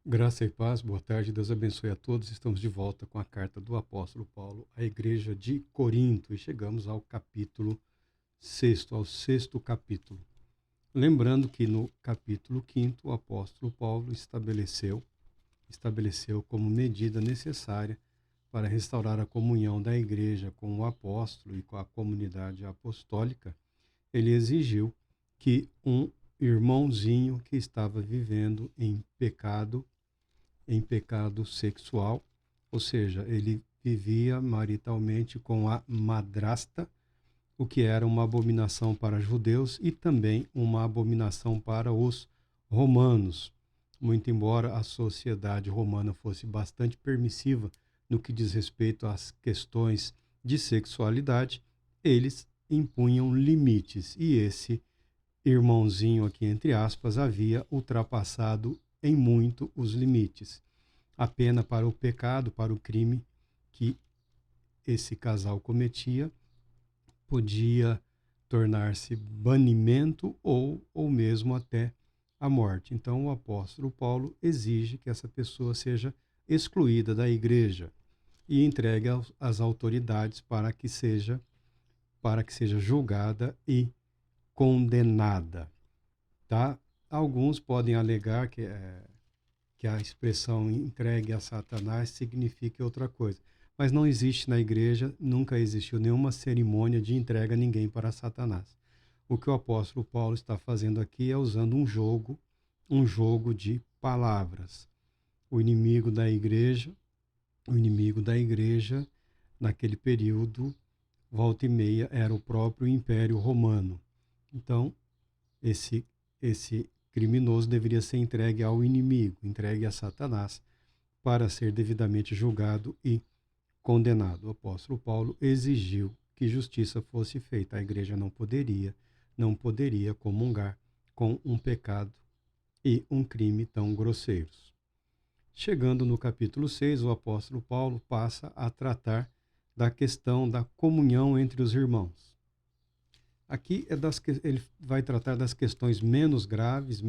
Graça e paz, boa tarde, Deus abençoe a todos. Estamos de volta com a carta do apóstolo Paulo à igreja de Corinto e chegamos ao capítulo sexto, ao sexto capítulo. Lembrando que no capítulo quinto o apóstolo Paulo estabeleceu como medida necessária para restaurar a comunhão da igreja com o apóstolo e com a comunidade apostólica. Ele exigiu que um irmãozinho que estava vivendo em pecado sexual, ou seja, ele vivia maritalmente com a madrasta, o que era uma abominação para judeus e também uma abominação para os romanos. Muito embora a sociedade romana fosse bastante permissiva no que diz respeito às questões de sexualidade, eles impunham limites e esse irmãozinho aqui entre aspas havia ultrapassado em muito os limites. A pena para o pecado, para o crime que esse casal cometia, podia tornar-se banimento ou mesmo até a morte. Então, o apóstolo Paulo exige que essa pessoa seja excluída da igreja e entregue às autoridades para que seja julgada e condenada, tá? Alguns podem alegar que a expressão entregue a Satanás signifique outra coisa. Mas não existe na igreja, nunca existiu nenhuma cerimônia de entrega a ninguém para Satanás. O que o apóstolo Paulo está fazendo aqui é usando um jogo de palavras. O inimigo da igreja, o inimigo da igreja, naquele período, volta e meia, era o próprio Império Romano. Então, esse criminoso deveria ser entregue ao inimigo, entregue a Satanás, para ser devidamente julgado e condenado. O apóstolo Paulo exigiu que justiça fosse feita. A igreja não poderia comungar com um pecado e um crime tão grosseiros. Chegando no capítulo 6, o apóstolo Paulo passa a tratar da questão da comunhão entre os irmãos. Aqui ele vai tratar das questões menos graves,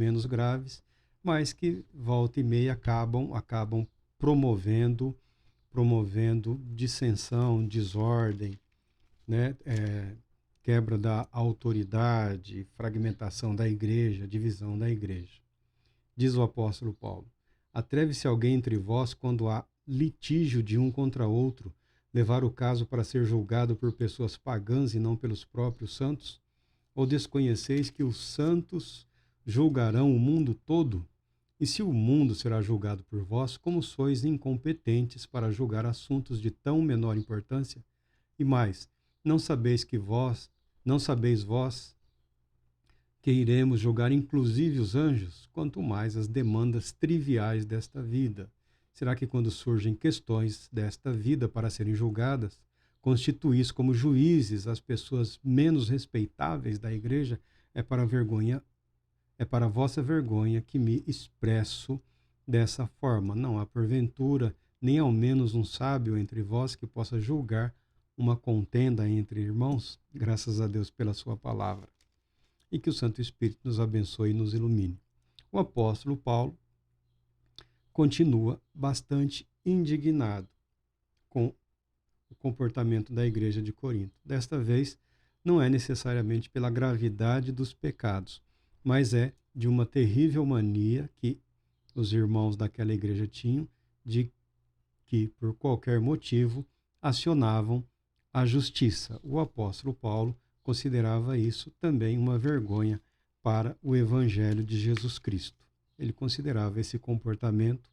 mas que volta e meia acabam promovendo, promovendo dissensão, desordem, né? Quebra da autoridade, fragmentação da igreja, divisão da igreja. Diz o apóstolo Paulo: atreve-se alguém entre vós, quando há litígio de um contra outro, levar o caso para ser julgado por pessoas pagãs e não pelos próprios santos? Ou desconheceis que os santos julgarão o mundo todo? E se o mundo será julgado por vós, como sois incompetentes para julgar assuntos de tão menor importância? E mais, não sabeis vós que iremos julgar inclusive os anjos, quanto mais as demandas triviais desta vida? Será que quando surgem questões desta vida para serem julgadas, constituís como juízes as pessoas menos respeitáveis da igreja? É para a vergonha, é para a vossa vergonha que me expresso dessa forma. Não há porventura nem ao menos um sábio entre vós que possa julgar uma contenda entre irmãos? Graças a Deus pela sua palavra. E que o Santo Espírito nos abençoe e nos ilumine. O apóstolo Paulo continua bastante indignado com o comportamento da igreja de Corinto. Desta vez, não é necessariamente pela gravidade dos pecados, mas é de uma terrível mania que os irmãos daquela igreja tinham de que, por qualquer motivo, acionavam a justiça. O apóstolo Paulo considerava isso também uma vergonha para o Evangelho de Jesus Cristo. Ele considerava esse comportamento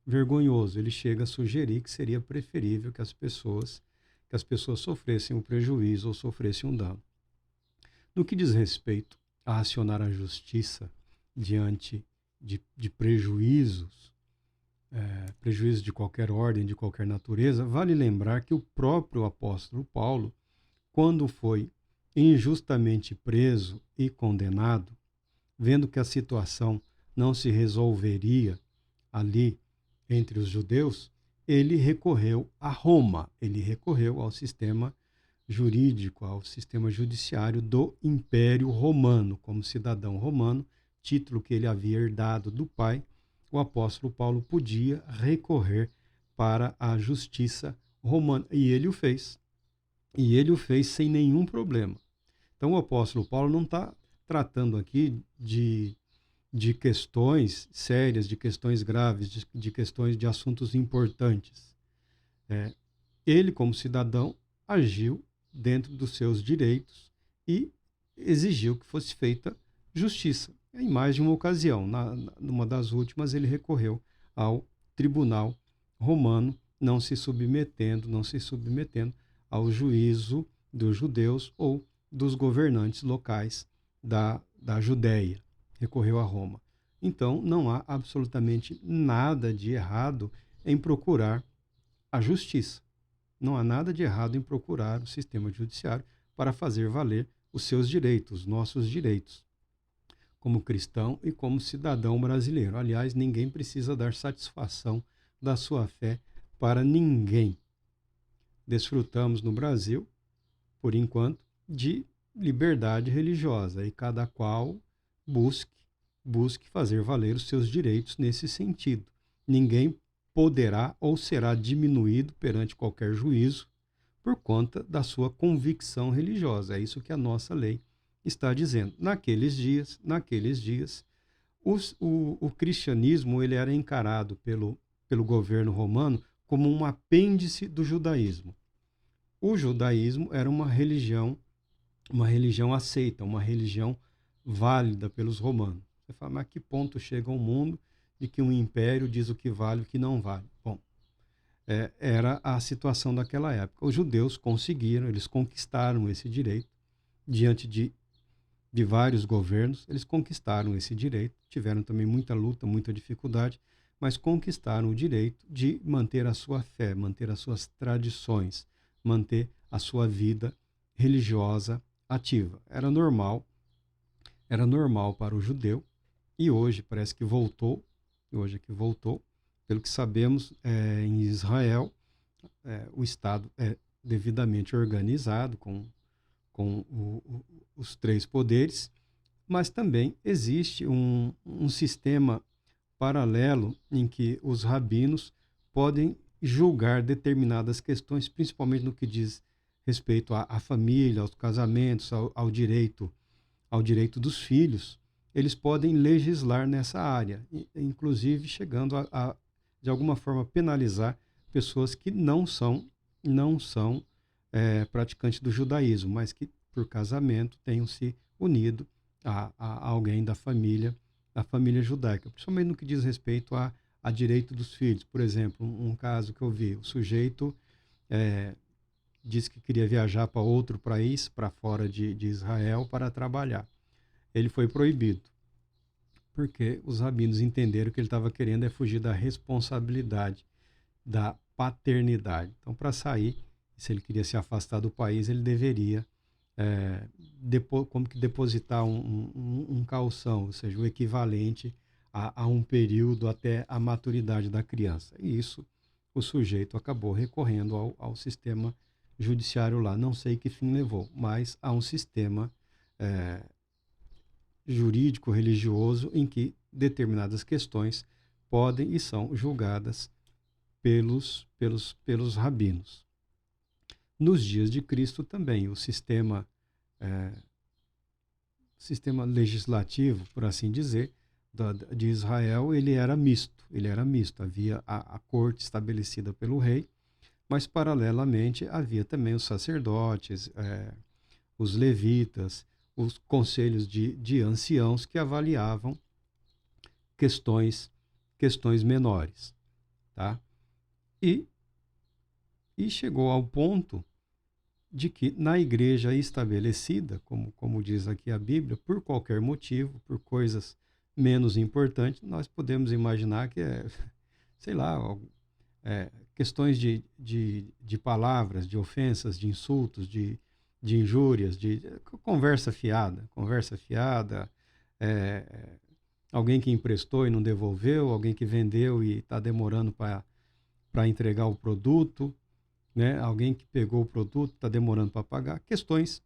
vergonhoso. Ele chega a sugerir que seria preferível que as pessoas sofressem um prejuízo ou sofressem um dano. No que diz respeito a acionar a justiça diante de prejuízos, prejuízos de qualquer ordem, de qualquer natureza, vale lembrar que o próprio apóstolo Paulo, quando foi injustamente preso e condenado, vendo que a situação não se resolveria ali entre os judeus, ele recorreu a Roma, ele recorreu ao sistema jurídico, ao sistema judiciário do Império Romano, como cidadão romano, título que ele havia herdado do pai, o apóstolo Paulo podia recorrer para a justiça romana. E ele o fez. E ele o fez sem nenhum problema. Então o apóstolo Paulo não está tratando aqui de questões sérias, de questões graves, de questões de assuntos importantes. Ele, como cidadão, agiu dentro dos seus direitos e exigiu que fosse feita justiça. Em mais de uma ocasião, numa das últimas, ele recorreu ao tribunal romano, não se submetendo ao juízo dos judeus ou dos governantes locais da Judéia. Recorreu a Roma. Então, não há absolutamente nada de errado em procurar a justiça. Não há nada de errado em procurar o sistema judiciário para fazer valer os seus direitos, os nossos direitos, como cristão e como cidadão brasileiro. Aliás, ninguém precisa dar satisfação da sua fé para ninguém. Desfrutamos no Brasil, por enquanto, de liberdade religiosa e cada qual busque fazer valer os seus direitos nesse sentido. Ninguém poderá ou será diminuído perante qualquer juízo por conta da sua convicção religiosa. É isso que a nossa lei está dizendo. Naqueles dias, o cristianismo ele era encarado pelo governo romano como um apêndice do judaísmo. O judaísmo era uma religião aceita, uma religião válida pelos romanos. Você fala, mas a que ponto chega o mundo de que um império diz o que vale e o que não vale? Bom, era a situação daquela época. Os judeus conseguiram, eles conquistaram esse direito diante de vários governos, eles conquistaram esse direito, tiveram também muita luta, muita dificuldade, mas conquistaram o direito de manter a sua fé, manter as suas tradições, manter a sua vida religiosa ativa. Era normal para o judeu, e hoje parece que voltou, pelo que sabemos, em Israel, o Estado é devidamente organizado com os três poderes, mas também existe um sistema paralelo em que os rabinos podem julgar determinadas questões, principalmente no que diz respeito à família, aos casamentos, ao direito dos filhos. Eles podem legislar nessa área, inclusive chegando a de alguma forma penalizar pessoas que não são praticantes do judaísmo, mas que por casamento tenham se unido a alguém da família judaica, principalmente no que diz respeito a direito dos filhos. Por exemplo, um caso que eu vi, o sujeito disse que queria viajar para outro país, para fora de Israel, para trabalhar. Ele foi proibido, porque os rabinos entenderam que ele estava querendo fugir da responsabilidade da paternidade. Então, para sair, se ele queria se afastar do país, ele deveria como que depositar um calção, ou seja, o equivalente a um período até a maturidade da criança. E isso o sujeito acabou recorrendo ao sistema judiciário lá. Não sei que fim levou, mas há um sistema jurídico, religioso, em que determinadas questões podem e são julgadas pelos rabinos. Nos dias de Cristo também, o sistema legislativo, por assim dizer, de Israel, ele era misto. Havia a corte estabelecida pelo rei, mas paralelamente havia também os sacerdotes, os levitas, os conselhos de anciãos que avaliavam questões menores, tá? E chegou ao ponto de que na igreja estabelecida, como diz aqui a Bíblia, por qualquer motivo, por coisas menos importantes, nós podemos imaginar que sei lá, questões de palavras, de ofensas, de insultos, de injúrias, de conversa fiada, alguém que emprestou e não devolveu, alguém que vendeu e está demorando para entregar o produto, né? Alguém que pegou o produto, está demorando para pagar. Questões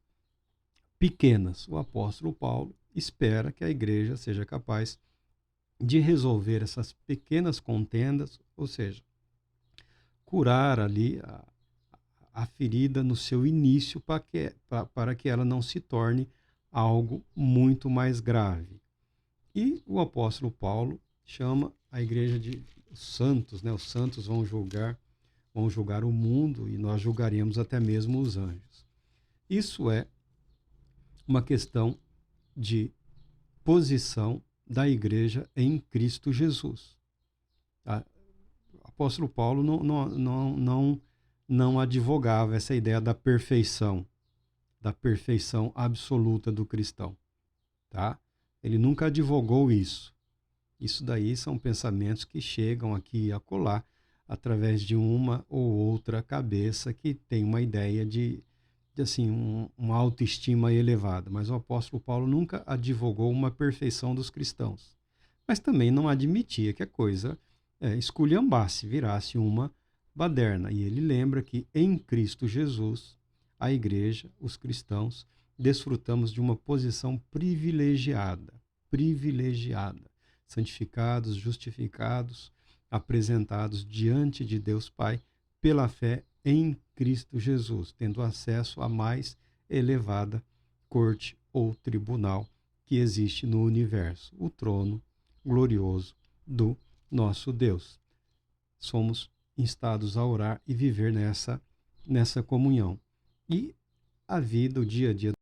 pequenas. O apóstolo Paulo espera que a igreja seja capaz de resolver essas pequenas contendas, ou seja, curar ali a ferida no seu início para que ela não se torne algo muito mais grave. E o apóstolo Paulo chama a igreja de santos, né? Os santos vão julgar o mundo e nós julgaremos até mesmo os anjos. Isso é uma questão de posição da igreja em Cristo Jesus. Tá? O apóstolo Paulo não advogava essa ideia da perfeição absoluta do cristão. Tá? Ele nunca advogou isso. Isso daí são pensamentos que chegam aqui e acolá através de uma ou outra cabeça que tem uma ideia de assim, uma autoestima elevada. Mas o apóstolo Paulo nunca advogou uma perfeição dos cristãos. Mas também não admitia que a coisa esculhambasse, virasse uma baderna. E ele lembra que em Cristo Jesus, a igreja, os cristãos, desfrutamos de uma posição privilegiada, santificados, justificados, apresentados diante de Deus Pai pela fé em Cristo Jesus, tendo acesso à mais elevada corte ou tribunal que existe no universo, o trono glorioso do nosso Deus. Somos instados a orar e viver nessa comunhão. E a vida, o dia a dia,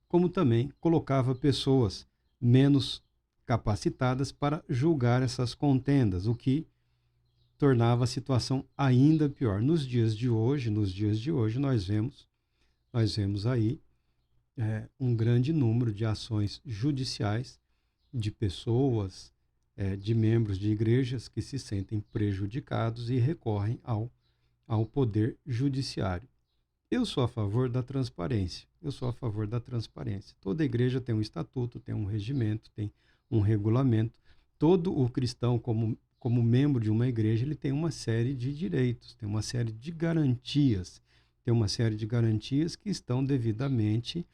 como também colocava pessoas menos capacitadas para julgar essas contendas, o que tornava a situação ainda pior. Nos dias de hoje, nós vemos aí um grande número de ações judiciais de pessoas, de membros de igrejas que se sentem prejudicados e recorrem ao poder judiciário. Eu sou a favor da transparência. Toda igreja tem um estatuto, tem um regimento, tem um regulamento. Todo o cristão, como membro de uma igreja, ele tem uma série de direitos, tem uma série de garantias. Que estão devidamente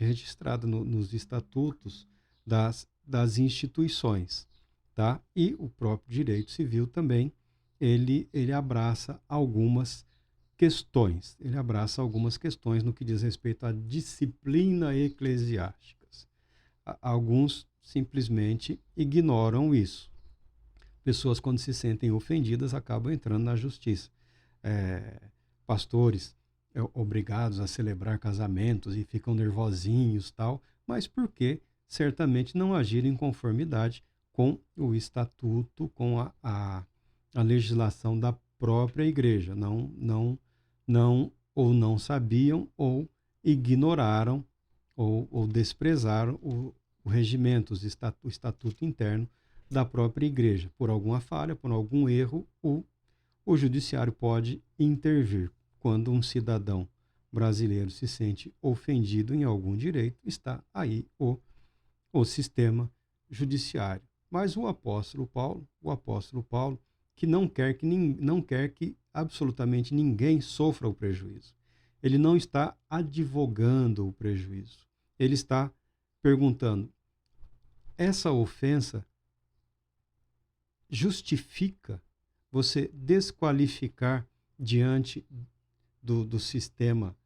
registradas nos estatutos das instituições. Tá? E o próprio direito civil também, ele abraça algumas questões. No que diz respeito à disciplina eclesiástica. Alguns simplesmente ignoram isso. Pessoas, quando se sentem ofendidas, acabam entrando na justiça. Pastores obrigados a celebrar casamentos e ficam nervosinhos, tal, mas porque certamente não agiram em conformidade com o estatuto, com a legislação da própria igreja. Ou não sabiam, ou ignoraram, ou desprezaram o regimento, o estatuto interno da própria igreja. Por alguma falha, por algum erro, o judiciário pode intervir. Quando um cidadão brasileiro se sente ofendido em algum direito, está aí o sistema judiciário. Mas o apóstolo Paulo, que não quer que absolutamente ninguém sofra o prejuízo. Ele não está advogando o prejuízo. Ele está perguntando: essa ofensa justifica você desqualificar diante do sistema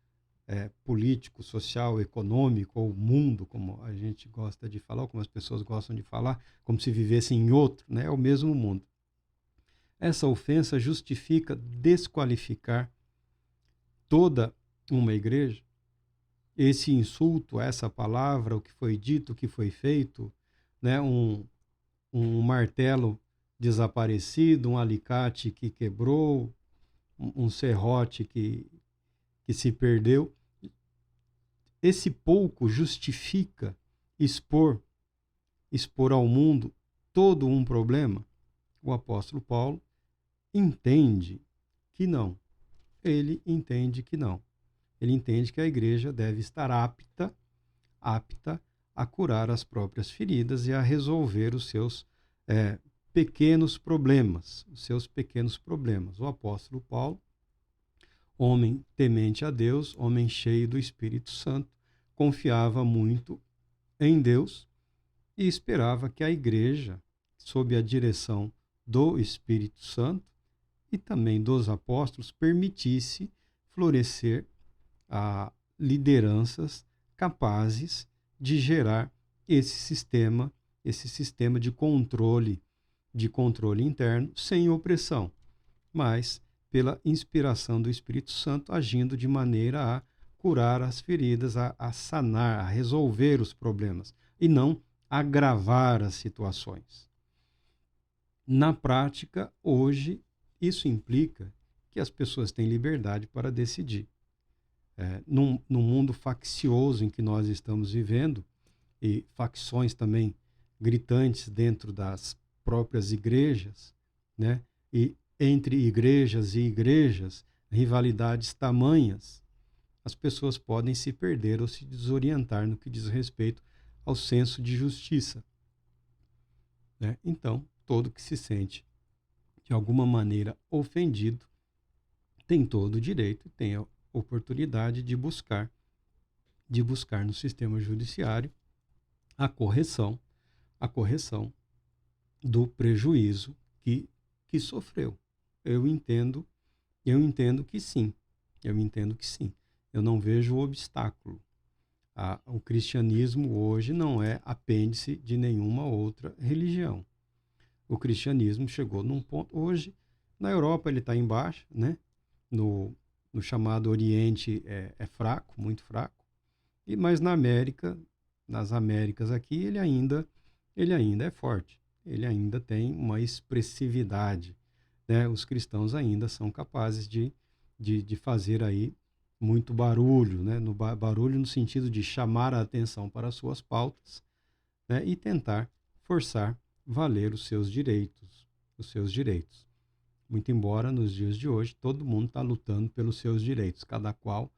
político, social, econômico, ou mundo, como a gente gosta de falar, ou como as pessoas gostam de falar, como se vivessem em outro, né? É o mesmo mundo. Essa ofensa justifica desqualificar toda uma igreja? Esse insulto, essa palavra, o que foi dito, o que foi feito, né? Um martelo desaparecido, um alicate que quebrou, um serrote que se perdeu. Esse pouco justifica expor ao mundo todo um problema? O apóstolo Paulo entende que não. Ele entende que não. Ele entende que a igreja deve estar apta a curar as próprias feridas e a resolver os seus pequenos problemas. O apóstolo Paulo, homem temente a Deus, homem cheio do Espírito Santo, confiava muito em Deus e esperava que a igreja, sob a direção do Espírito Santo e também dos apóstolos, permitisse florescer a lideranças capazes de gerar esse sistema de controle interno sem opressão, mas pela inspiração do Espírito Santo agindo de maneira a curar as feridas, a sanar, a resolver os problemas e não agravar as situações. Na prática, hoje, isso implica que as pessoas têm liberdade para decidir. Num mundo faccioso em que nós estamos vivendo, e facções também gritantes dentro das próprias igrejas, né? E entre igrejas e igrejas, rivalidades tamanhas, as pessoas podem se perder ou se desorientar no que diz respeito ao senso de justiça, né? Então, todo que se sente de alguma maneira ofendido tem todo o direito e tem a oportunidade de buscar no sistema judiciário a correção do prejuízo que sofreu. Eu entendo que sim. Eu não vejo obstáculo. O cristianismo hoje não é apêndice de nenhuma outra religião. O cristianismo chegou num ponto... Hoje, na Europa, ele está embaixo, né? No chamado Oriente é fraco, muito fraco. Mas nas Américas aqui, ele ainda é forte. Ele ainda tem uma expressividade, né? Os cristãos ainda são capazes de fazer aí muito barulho, né? Barulho no sentido de chamar a atenção para as suas pautas, né? E tentar forçar valer os seus direitos. Muito embora nos dias de hoje todo mundo está lutando pelos seus direitos, cada qual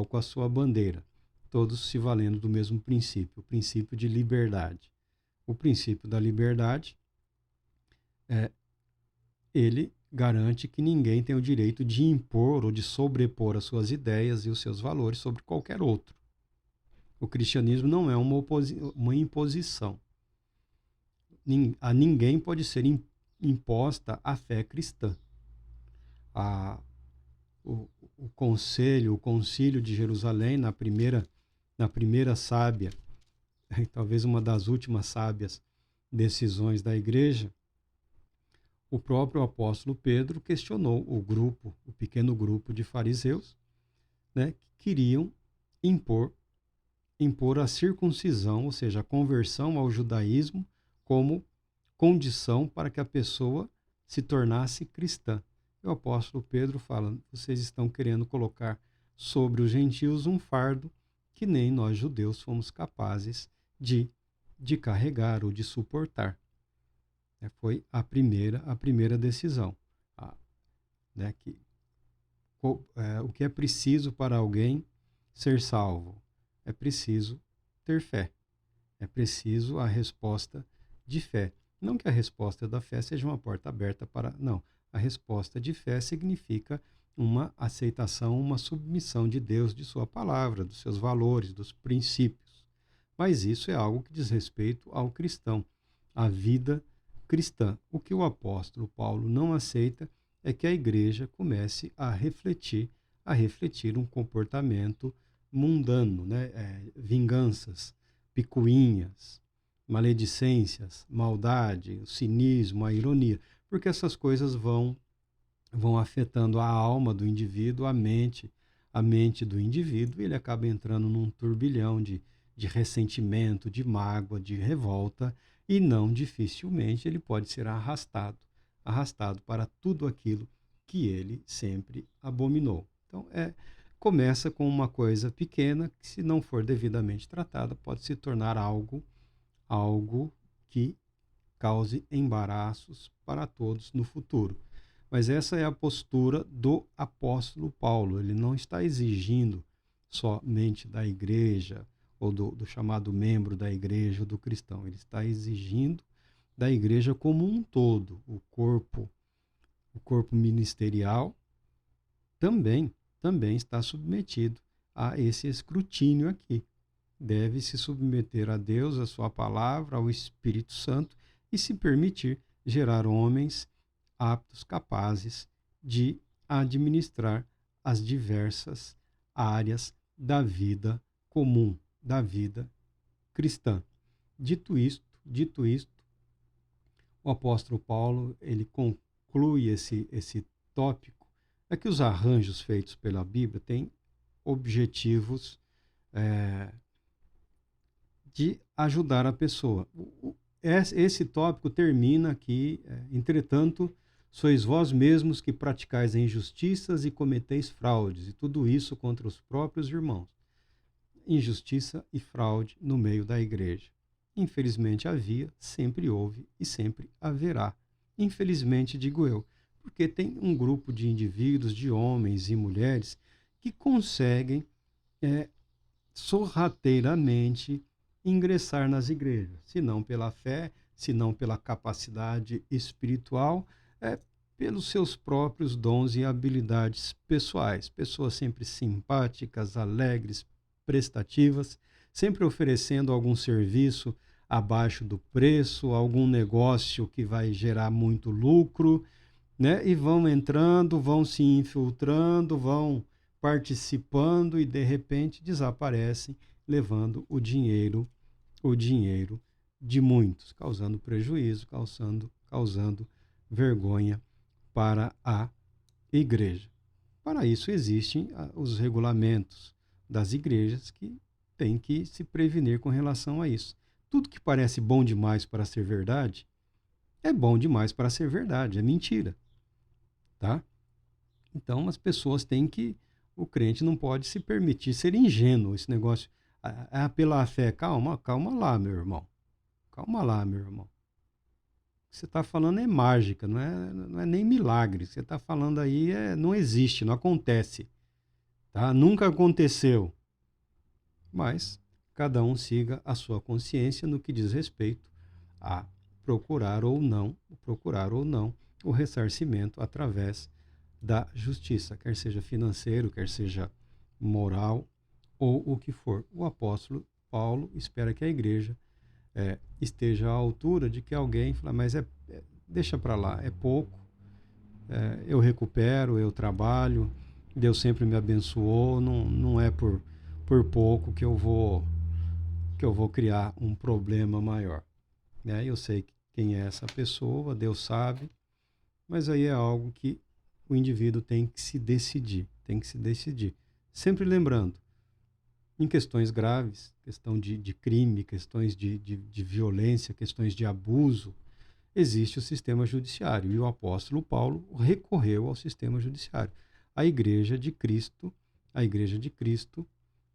com a sua bandeira, todos se valendo do mesmo princípio, o princípio de liberdade. O princípio da liberdade ele garante que ninguém tem o direito de impor ou de sobrepor as suas ideias e os seus valores sobre qualquer outro. O cristianismo não é uma imposição. A ninguém pode ser imposta a fé cristã. O concílio de Jerusalém, na primeira sábia, talvez uma das últimas sábias decisões da igreja, o próprio apóstolo Pedro questionou o pequeno grupo de fariseus, né, que queriam impor a circuncisão, ou seja, a conversão ao judaísmo, como condição para que a pessoa se tornasse cristã. E o apóstolo Pedro fala: vocês estão querendo colocar sobre os gentios um fardo que nem nós judeus fomos capazes de carregar ou de suportar. Foi a primeira decisão. Né, o que é preciso para alguém ser salvo? É preciso ter fé. É preciso a resposta de fé. Não que a resposta da fé seja uma porta aberta para... Não. A resposta de fé significa uma aceitação, uma submissão de Deus, de sua palavra, dos seus valores, dos princípios. Mas isso é algo que diz respeito ao cristão, à vida cristã. O que o apóstolo Paulo não aceita é que a igreja comece a refletir um comportamento mundano, né? Vinganças, picuinhas, maledicências, maldade, o cinismo, a ironia, porque essas coisas vão afetando a alma do indivíduo, a mente do indivíduo, e ele acaba entrando num turbilhão de ressentimento, de mágoa, de revolta, e não dificilmente ele pode ser arrastado para tudo aquilo que ele sempre abominou. Então, começa com uma coisa pequena que, se não for devidamente tratada, pode se tornar algo que cause embaraços para todos no futuro. Mas essa é a postura do apóstolo Paulo. Ele não está exigindo somente da igreja ou do chamado membro da igreja, do cristão. Ele está exigindo da igreja como um todo, o corpo ministerial, também está submetido a esse escrutínio aqui. Deve se submeter a Deus, a sua palavra, ao Espírito Santo e se permitir gerar homens aptos, capazes de administrar as diversas áreas da vida comum, da vida cristã. Dito isto, o apóstolo Paulo, ele conclui esse tópico, é que os arranjos feitos pela Bíblia têm objetivos de ajudar a pessoa. Esse tópico termina aqui, entretanto, sois vós mesmos que praticais injustiças e cometeis fraudes, e tudo isso contra os próprios irmãos. Injustiça e fraude no meio da igreja. Infelizmente havia, sempre houve e sempre haverá. Infelizmente, digo eu, porque tem um grupo de indivíduos, de homens e mulheres, que conseguem sorrateiramente ingressar nas igrejas, se não pela fé, se não pela capacidade espiritual, pelos seus próprios dons e habilidades pessoais. Pessoas sempre simpáticas, alegres, prestativas, sempre oferecendo algum serviço abaixo do preço, algum negócio que vai gerar muito lucro, né? E vão entrando, vão se infiltrando, vão participando e de repente desaparecem, levando o dinheiro de muitos, causando prejuízo, causando vergonha para a igreja. Para isso existem os regulamentos das igrejas que têm que se prevenir com relação a isso. Tudo que parece bom demais para ser verdade é bom demais para ser verdade, é mentira, tá? Então as pessoas têm que, o crente não pode se permitir ser ingênuo, esse negócio, pela fé, calma lá, meu irmão. Calma lá, meu irmão. O que você está falando é mágica, não é nem milagre. O que você está falando aí não existe, não acontece. Tá? Nunca aconteceu. Mas cada um siga a sua consciência no que diz respeito a procurar ou não o ressarcimento através da justiça, quer seja financeiro, quer seja moral ou o que for. O apóstolo Paulo espera que a igreja esteja à altura de que alguém fala, mas deixa para lá, é pouco, eu recupero, eu trabalho, Deus sempre me abençoou, não é por pouco que eu vou criar um problema maior. Né? Eu sei quem é essa pessoa, Deus sabe, mas aí é algo que o indivíduo tem que se decidir. Sempre lembrando, em questões graves, questão de crime, questões de violência, questões de abuso, existe o sistema judiciário. E o apóstolo Paulo recorreu ao sistema judiciário. A Igreja de Cristo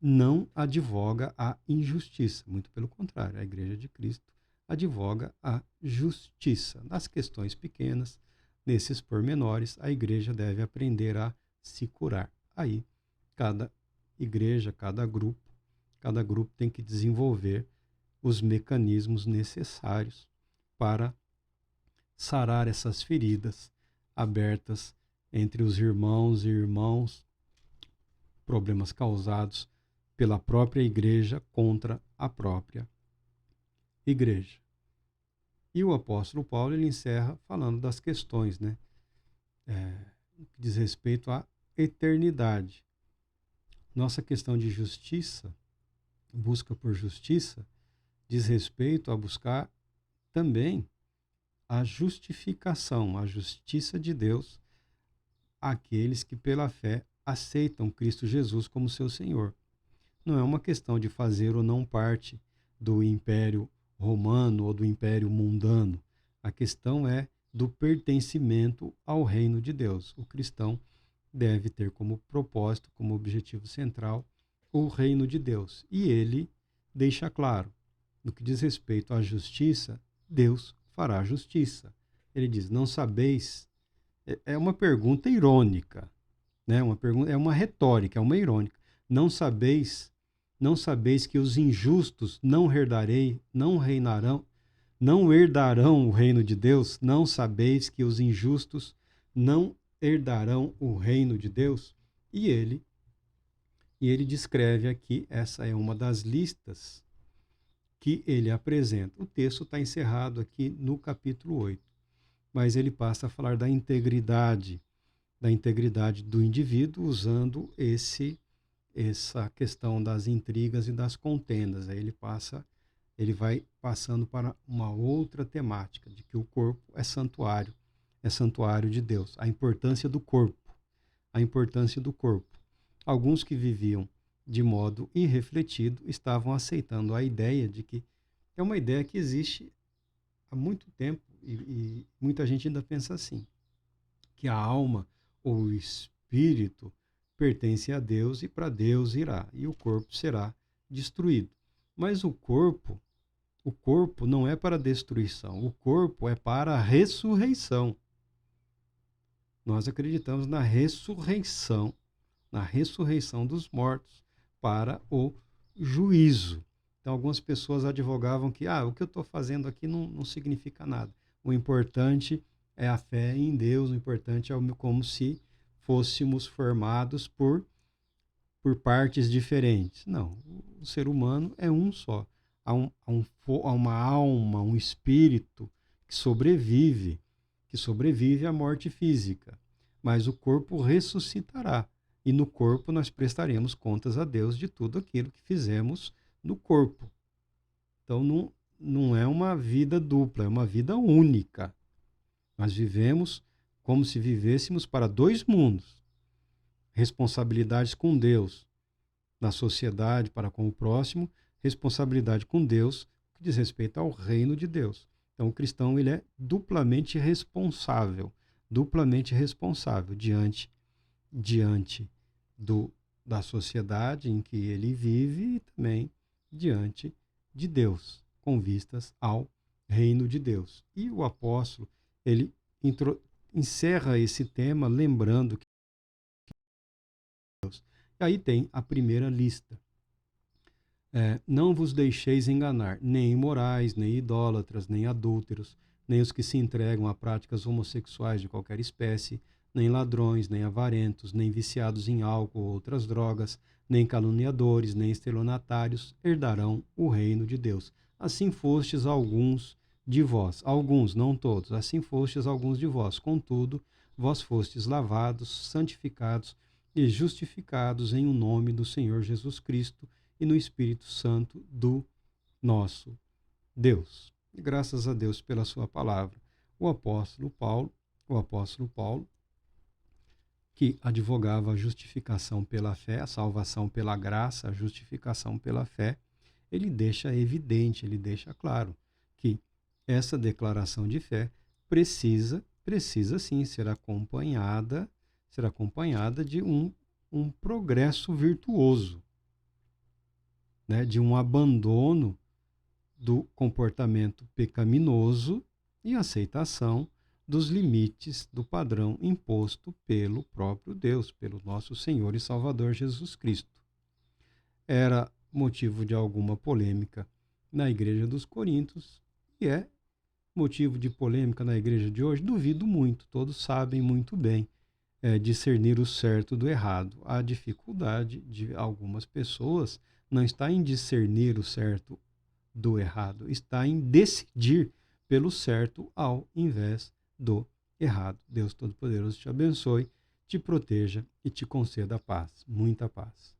não advoga a injustiça. Muito pelo contrário, a Igreja de Cristo advoga a justiça. Nas questões pequenas, nesses pormenores, a igreja deve aprender a se curar. Aí, cada igreja, cada grupo tem que desenvolver os mecanismos necessários para sarar essas feridas abertas entre os irmãos e irmãos, problemas causados pela própria igreja contra a própria igreja. E o apóstolo Paulo, ele encerra falando das questões, né? Que diz respeito à eternidade. Nossa questão de justiça, busca por justiça, diz respeito a buscar também a justificação, a justiça de Deus, àqueles que pela fé aceitam Cristo Jesus como seu Senhor. Não é uma questão de fazer ou não parte do Império Romano ou do Império Mundano. A questão é do pertencimento ao reino de Deus. O cristão deve ter como propósito, como objetivo central, o reino de Deus. E ele deixa claro, no que diz respeito à justiça, Deus fará justiça. Ele diz, não sabeis, é uma pergunta irônica, né? É uma retórica, é uma irônica. Não sabeis que os injustos não herdarão o reino de Deus? Não sabeis que os injustos não herdarão o reino de Deus? E ele descreve aqui, essa é uma das listas que ele apresenta. O texto está encerrado aqui no capítulo 8, mas ele passa a falar da integridade do indivíduo, usando essa questão das intrigas e das contendas. Aí ele vai passando para uma outra temática, de que o corpo é santuário de Deus. A importância do corpo. Alguns que viviam de modo irrefletido estavam aceitando a ideia de que é uma ideia que existe há muito tempo e muita gente ainda pensa assim, que a alma ou o espírito pertence a Deus e para Deus irá, e o corpo será destruído. Mas o corpo não é para destruição, o corpo é para a ressurreição. Nós acreditamos na ressurreição dos mortos para o juízo. Então, algumas pessoas advogavam que o que eu estou fazendo aqui não significa nada. O importante é a fé em Deus, o importante é como se fôssemos formados por partes diferentes. Não, o ser humano é um só. Há uma alma, um espírito que sobrevive à morte física. Mas o corpo ressuscitará. E no corpo nós prestaremos contas a Deus de tudo aquilo que fizemos no corpo. Então não é uma vida dupla, é uma vida única. Nós vivemos como se vivêssemos para dois mundos. Responsabilidades com Deus na sociedade, para com o próximo, responsabilidade com Deus, que diz respeito ao reino de Deus. Então o cristão ele é duplamente responsável diante da sociedade em que ele vive e também diante de Deus, com vistas ao reino de Deus. E o apóstolo, ele encerra esse tema lembrando que Deus. E aí tem a primeira lista. Não vos deixeis enganar, nem imorais, nem idólatras, nem adúlteros, nem os que se entregam a práticas homossexuais de qualquer espécie, nem ladrões, nem avarentos, nem viciados em álcool ou outras drogas, nem caluniadores, nem estelionatários, herdarão o reino de Deus. Assim fostes alguns de vós, alguns, não todos, assim fostes alguns de vós. Contudo, vós fostes lavados, santificados e justificados em o nome do Senhor Jesus Cristo e no Espírito Santo do nosso Deus. E graças a Deus pela sua palavra. O apóstolo Paulo, que advogava a justificação pela fé, a salvação pela graça, a justificação pela fé, ele deixa evidente, ele deixa claro que essa declaração de fé precisa sim ser acompanhada de um progresso virtuoso, né? De um abandono do comportamento pecaminoso e aceitação dos limites do padrão imposto pelo próprio Deus, pelo nosso Senhor e Salvador Jesus Cristo. Era motivo de alguma polêmica na igreja dos Coríntios e é motivo de polêmica na igreja de hoje? Duvido muito, todos sabem muito bem discernir o certo do errado. A dificuldade de algumas pessoas não está em discernir o certo do errado, está em decidir pelo certo ao invés do errado. Deus Todo-Poderoso te abençoe, te proteja e te conceda paz, muita paz.